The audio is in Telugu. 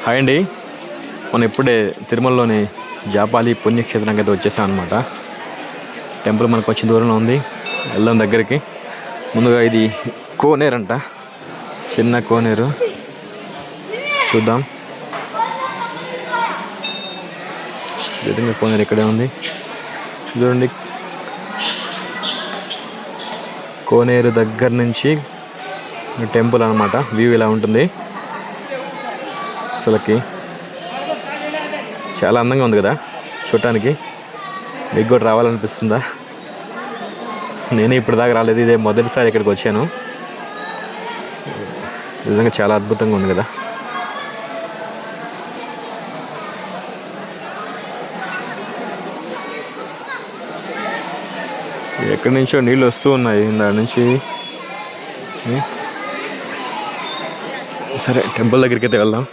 హాయ్ అండి. మనం ఇప్పుడే తిరుమలలోని జాపాలి పుణ్యక్షేత్రానికి అయితే వచ్చేసాం అనమాట. టెంపుల్ మనకు కొంచెం దూరంలో ఉంది, వెళ్దాం దగ్గరికి. ముందుగా ఇది కోనేరు అంట, చిన్న కోనేరు, చూద్దాం. కోనేరు ఇక్కడే ఉంది చూడండి. కోనేరు దగ్గర నుంచి టెంపుల్ అనమాట. వ్యూ ఇలా ఉంటుంది. అసలుకి చాలా అందంగా ఉంది కదా చూడటానికి. మీకు కూడా రావాలనిపిస్తుందా? నేనే ఇప్పుడు దాకా రాలేదు, ఇదే మొదటిసారి ఇక్కడికి వచ్చాను. నిజంగా చాలా అద్భుతంగా ఉంది కదా. ఎక్కడి నుంచో నీళ్ళు వస్తూ ఉన్నాయి దాని నుంచి. సరే టెంపుల్ దగ్గరికి అయితే వెళ్దాం.